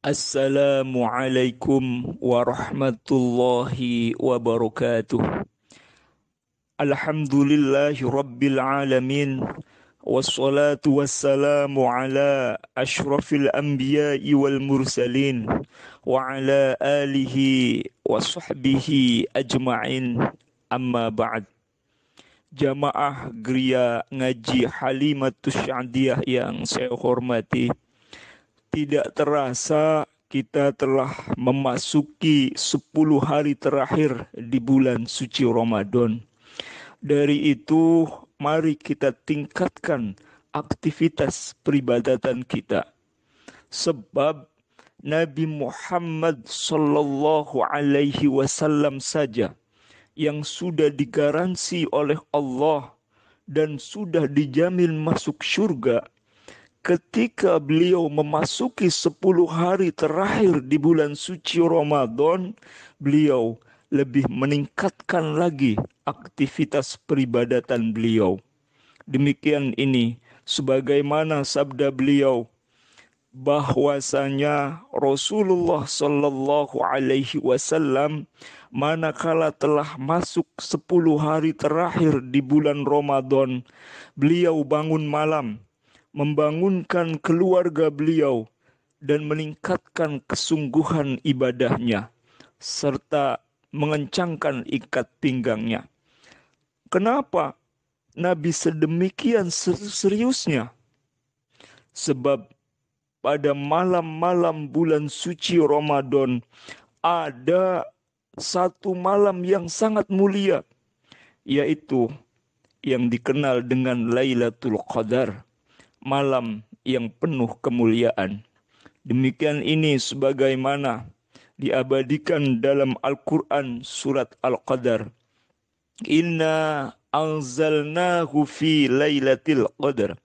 Assalamualaikum warahmatullahi wabarakatuh. Alhamdulillahi rabbil alamin. Wassalatu wassalamu ala ashrafil anbiya'i wal mursalin. Wa ala alihi wa sahbihi ajma'in. Amma ba'd. Jamaah Geria Ngaji Halimatus Sya'diyah yang saya hormati, tidak terasa kita telah memasuki 10 hari terakhir di bulan suci Ramadan. Dari itu, mari kita tingkatkan aktivitas peribadatan kita. Sebab Nabi Muhammad sallallahu alaihi wasallam saja yang sudah digaransi oleh Allah dan sudah dijamin masuk surga, ketika beliau memasuki 10 hari terakhir di bulan suci Ramadan, beliau lebih meningkatkan lagi aktivitas peribadatan beliau. Demikian ini sebagaimana sabda beliau bahwasanya Rasulullah Shallallahu Alaihi Wasallam manakala telah masuk 10 hari terakhir di bulan Ramadan, beliau bangun malam, membangunkan keluarga beliau dan meningkatkan kesungguhan ibadahnya serta mengencangkan ikat pinggangnya. Kenapa Nabi sedemikian seriusnya? Sebab pada malam-malam bulan suci Ramadan ada satu malam yang sangat mulia, yaitu yang dikenal dengan Lailatul Qadar, malam yang penuh kemuliaan. Demikian ini sebagaimana diabadikan dalam Al-Quran surat Al-Qadar. Inna anzalnahu fi lailatul qadar.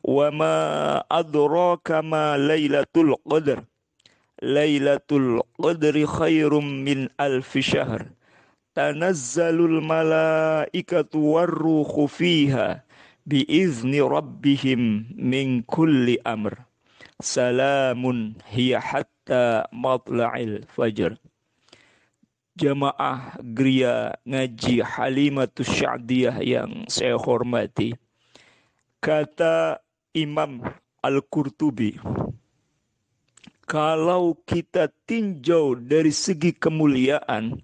Wa ma adraka ma lailatul qadar. Lailatul qadri khairum min alfi syahr. Tanazzalul malaikatu warruhu fiha biizni rabbihim min kulli amr. Salamun hiya hatta matla'il fajr. Jamaah Geria Ngaji Halimatus Sya'diyah yang saya hormati, kata Imam Al-Qurtubi, kalau kita tinjau dari segi kemuliaan,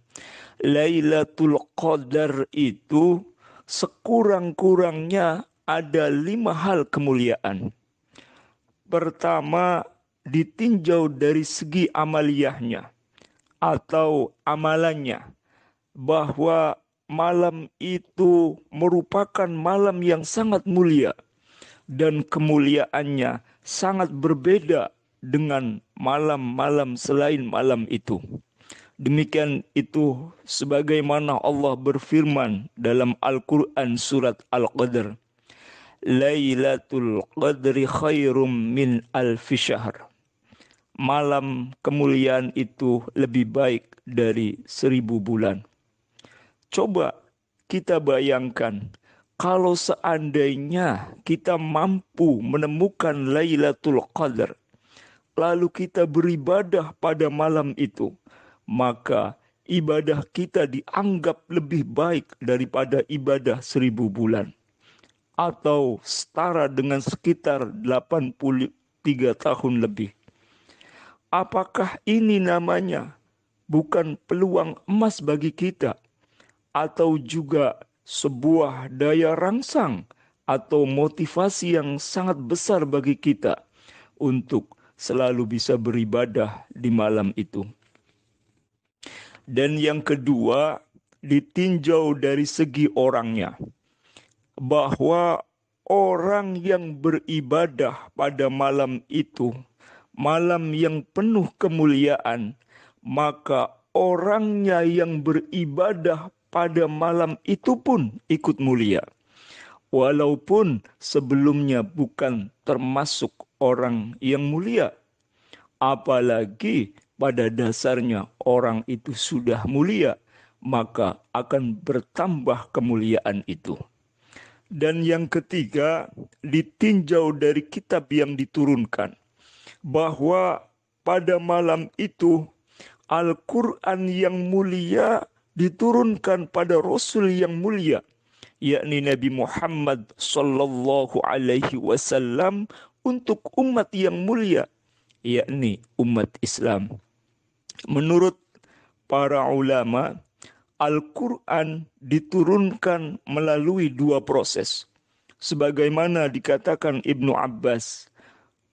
Lailatul Qadar itu sekurang-kurangnya ada 5 hal kemuliaan. Pertama, ditinjau dari segi amaliyahnya atau amalannya, bahwa malam itu merupakan malam yang sangat mulia dan kemuliaannya sangat berbeda dengan malam-malam selain malam itu. Demikian itu sebagaimana Allah berfirman dalam Al-Quran surat Al-Qadr, Lailatul Qadri khairum min alfi syahr. Malam kemuliaan itu lebih baik dari 1000 bulan. Coba kita bayangkan, kalau seandainya kita mampu menemukan Lailatul Qadar, lalu kita beribadah pada malam itu, maka ibadah kita dianggap lebih baik daripada ibadah 1000 bulan. Atau setara dengan sekitar 83 tahun lebih. Apakah ini namanya bukan peluang emas bagi kita, atau juga sebuah daya rangsang atau motivasi yang sangat besar bagi kita untuk selalu bisa beribadah di malam itu? Dan yang kedua, ditinjau dari segi orangnya, bahwa orang yang beribadah pada malam itu, malam yang penuh kemuliaan, maka orangnya yang beribadah pada malam itu pun ikut mulia, walaupun sebelumnya bukan termasuk orang yang mulia. Apalagi pada dasarnya orang itu sudah mulia, maka akan bertambah kemuliaan itu. Dan yang ketiga, ditinjau dari kitab yang diturunkan, bahwa pada malam itu Al-Quran yang mulia diturunkan pada Rasul yang mulia, yakni Nabi Muhammad sallallahu alaihi wasallam, untuk umat yang mulia, yakni umat Islam. Menurut para ulama, Al-Quran diturunkan melalui dua proses. Sebagaimana dikatakan Ibnu Abbas,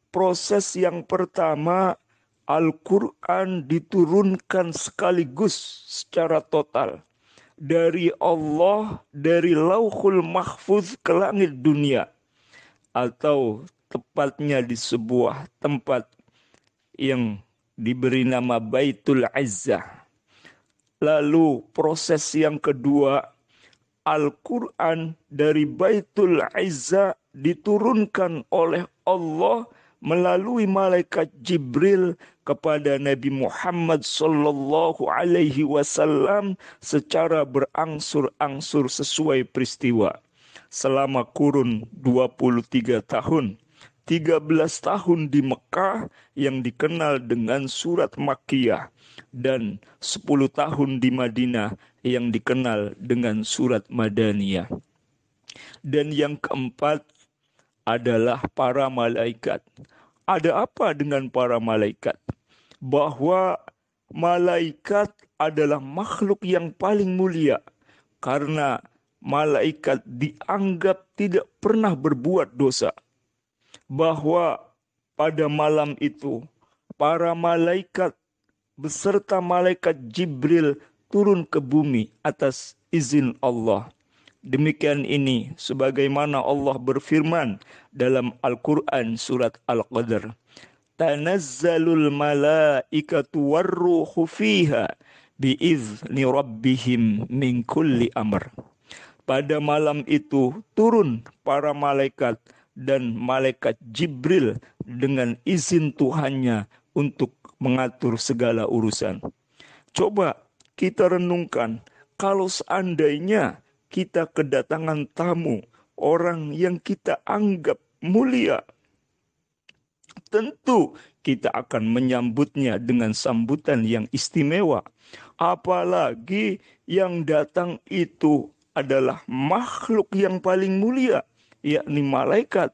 proses yang pertama, Al-Quran diturunkan sekaligus secara total dari Allah, dari Lauhul Mahfuz ke langit dunia, atau tepatnya di sebuah tempat yang diberi nama Baitul Izzah. Lalu proses yang kedua, Al-Quran dari Baitul Izzah diturunkan oleh Allah melalui malaikat Jibril kepada Nabi Muhammad sallallahu alaihi wasallam secara berangsur-angsur sesuai peristiwa. Selama kurun 23 tahun, 13 tahun di Mekah yang dikenal dengan surat Makkiyah, dan 10 tahun di Madinah yang dikenal dengan surat Madaniyah. Dan yang keempat adalah para malaikat. Ada apa dengan para malaikat? Bahwa malaikat adalah makhluk yang paling mulia karena malaikat dianggap tidak pernah berbuat dosa. Bahwa pada malam itu para malaikat beserta malaikat Jibril turun ke bumi atas izin Allah. Demikian ini sebagaimana Allah berfirman dalam Al-Quran surat Al-Qadr. Tanazzalul malaikatu warruhu fiha biizni rabbihim min kulli amr. Pada malam itu turun para malaikat dan malaikat Jibril dengan izin Tuhannya untuk mengatur segala urusan. Coba kita renungkan, kalau seandainya kita kedatangan tamu, orang yang kita anggap mulia, tentu kita akan menyambutnya dengan sambutan yang istimewa. Apalagi yang datang itu adalah makhluk yang paling mulia, yakni malaikat.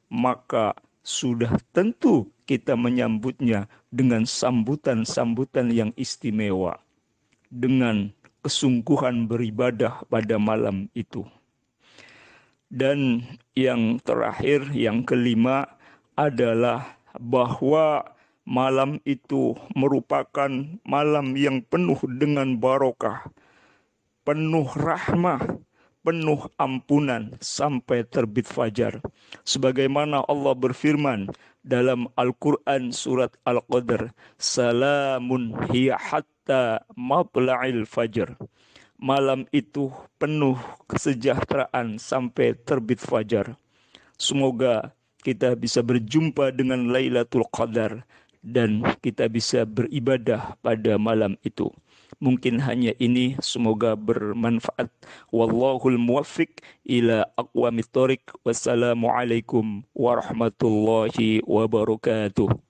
Maka sudah tentu kita menyambutnya dengan sambutan-sambutan yang istimewa, dengan kesungguhan beribadah pada malam itu. Dan yang terakhir, yang kelima, adalah bahwa malam itu merupakan malam yang penuh dengan barokah, penuh rahmah, penuh ampunan sampai terbit fajar. Sebagaimana Allah berfirman dalam Al-Quran surat Al-Qadr, salamun hiya hatta matla'il fajr. Malam itu penuh kesejahteraan sampai terbit fajar. Semoga kita bisa berjumpa dengan Lailatul Qadar dan kita bisa beribadah pada malam itu. Mungkin hanya ini, semoga bermanfaat. Wallahul muwaffiq ila aqwamit thoriq. Wassalamualaikum warahmatullahi wabarakatuh.